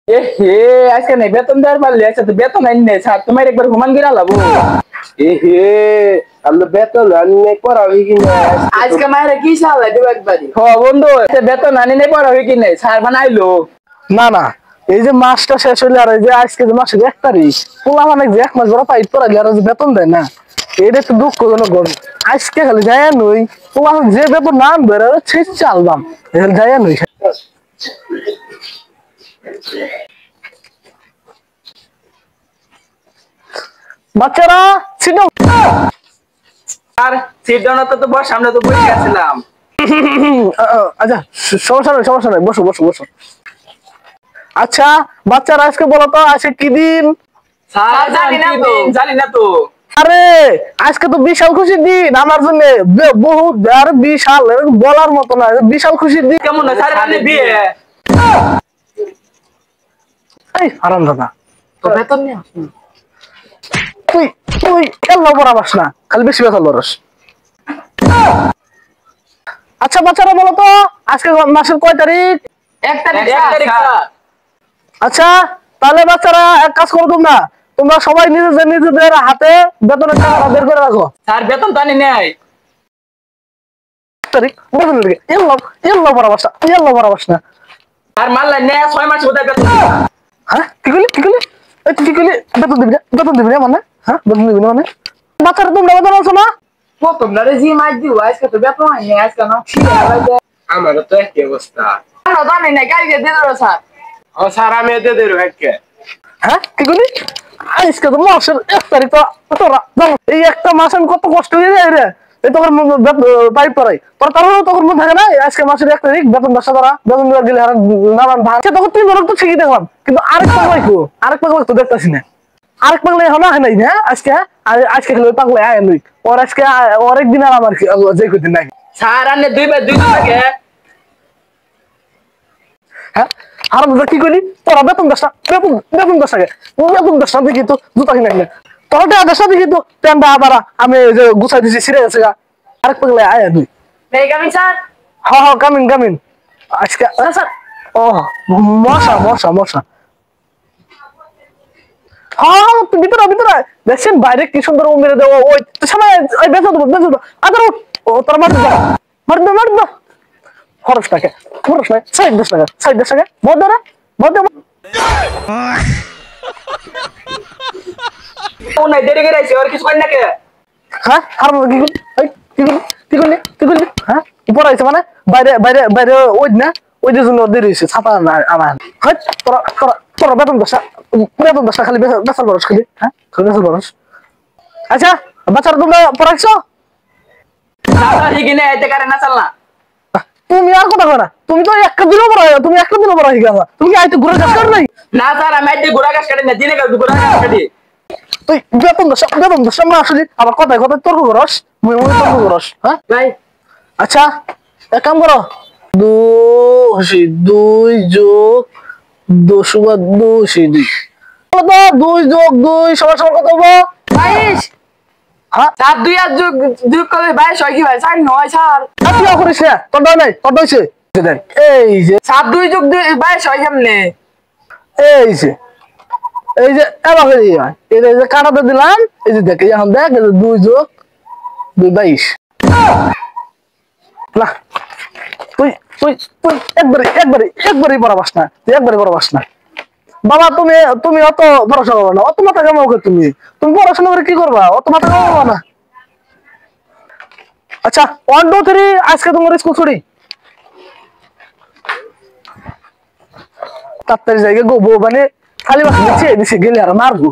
এ হে আজকে নাই বেতন দেওয়ার পারলে আচ্ছা তো বেতন আইন নেই স্যার তোমার একবার ঘুমান গিরা লাবো এ হে আমরা বেতন আনি পড়া হই কিনা আজকে মায়ের কি সালা দেব একবারই হ বন্ধু বেতন আনি নেই পড়া হই কি নাই স্যার বানাইলো না না এই যে মাসটা শেষ হইলে আর এই যে আজকে যে মাসের 1 তারিখ পোলা মানে যে 1 মাস বড় পাইট পড়াইলে আর যে বেতন দেয় না এটা তো দুঃখজনক গরম আজকে খালি যায় নই পোলা যে বেতন নাম বেরো ছিস চালবাম এখানে যায় নই বাচ্চারা ছিল আর সিট ডাউন তো বস সামনে তো বসে গেছিলাম আচ্ছা সমস্যা নাই বসো বসো বসো আচ্ছা বাচ্চারা আজকে বলো তো আজকে কি দিন স্যার জানি না তো আরে আজকে তো বিশাল খুশির দিন আমার জন্য বহুত আর বিশাল বলার মতো না বিশাল খুশির দিন কেমন না স্যার মানে বিয়ে এই আরাম দাদা তো বেতন নিয়ে তুই তুই খেলনা বরাবাস না খালি বেশি বেতন বরস আচ্ছা বাচ্চারা বলো তো আজকে মাসের কয় তারিখ 1 তারিখ স্যার আচ্ছা তাহলে বাচ্চারা এক কাজ করো তোমরা সবাই নিজেদের হাতে বেতনের টাকা বের করে রাখো স্যার বেতন তো আনি নাই তারিখ বেতন দিকে এল্লো বরাবাস না স্যার মানলাই নে 6 মাস কোথায় বেতন হ্যাঁ কি করলি এই তুই কি করলি বেতন দিবি না মানে হ্যাঁ বেতন দিবি না মানে বাচ্চারা তোমরা বেতন আছো না প্রথম না রে জি মাই দিও আজকে তো বেতন আনি আজকে না ছিড়া লাগে আমারও তো একই অবস্থা স্যার তো আনি নাই কালকে দিয়ে দেব স্যার ও স্যার আমি এতে দেব একটা হ্যাঁ কি করলি আজকে তো মাসের 1 তারিখ তো তোরা এই একটা মাস আমি কত কষ্ট হয়ে যায় রে এই তোর পাইপ পড়াই তোর কারণ তোর মনে থাকে না আজকে মাসের 1 তারিখ বেতন 10 বেতন দেওয়ার গেলে আর নানান ভাগ তখন 3 বছর তো ঠিকই দেখলাম কিন্তু আরেক পাগলাই তো দেখতেছি না আরেক পাগলাই হলো হয় নাই না আজকে খেলে ওই পাগলাই আয় নই ওর আজকে ওর একদিন আর আমার যে কদিন নাই স্যার আনে 2 বার 2 থাকে হ্যাঁ আর কি করলি তোরা বেতন 10 দেখি তো জুতা কিনে কিনে তোর 10 দেখি তো প্যান্ডা আবার আমি যে গুছাই দিছি ছিঁড়ে গেছে গা আরেক পাগলাই আয় দুই এই কামিং স্যার হ্যাঁ কামিন আজকে স্যার ও মশা হ্যাঁ ভিতরে দেখছেন বাইরে কি সুন্দর মেরে দেবো ওই সবাই বেঁচে দেবো আদার ও তোর মার দাও খরচ নাই 60 টাকা বদ ও নাই দেরি করে আইছে আর কিছু কই না কে হ্যাঁ আর কি করলি হ্যাঁ উপর আইছে মানে বাইরে ওই যে জন্য দেরি হয়েছে ছাতা আমার তোরা বেতন দশটা খালি বেসার বরস খালি হ্যাঁ বেসার বরস আচ্ছা বাচ্চারা তোমরা পড়াইছো স্যার হিগিনে আইতে কারে না চালনা তুমি আর কথা কয় না তুমি তো একটা দিনও পড়াই গেলা তুমি কি আইতে ঘুরে কাজ কর নাই না স্যার আমি আইতে ঘোড়া গাছ কাটি না দিনে ঘোড়া গাছ কাটি তুই বেতন দশটা না আসলি আবার কথায় তর্ক করস মুই তর্ক করস হ্যাঁ ভাই আচ্ছা এক কাম করো 2 যোগ 2 সবার কত হবো 22 হ্যাঁ স্যার 2 আর যোগ করে 22 হয় কি ভাই স্যার 9 স্যার তুই করিস না তোর নাই তোর হইছে এই যে স্যার 2 যোগ 22 হয় কেমনে এই যে এবারে এই যে কাটাতে দিলাম এই যে দেখ এখন দেখ 2 যোগ 2 22 না তুই একবারে পড়াবাস না বাবা তুমি অত পড়াশোনা করো না অত মাথা কামাও তুমি পড়াশোনা করে কি করবা অত মাথা কামাবো না আচ্ছা 1 2 3 আজকে তোমার স্কুল ছুটি তাড়াতাড়ি জায়গা গো বউ মানে খালি বাস দিচ্ছে গেলে আর মারবো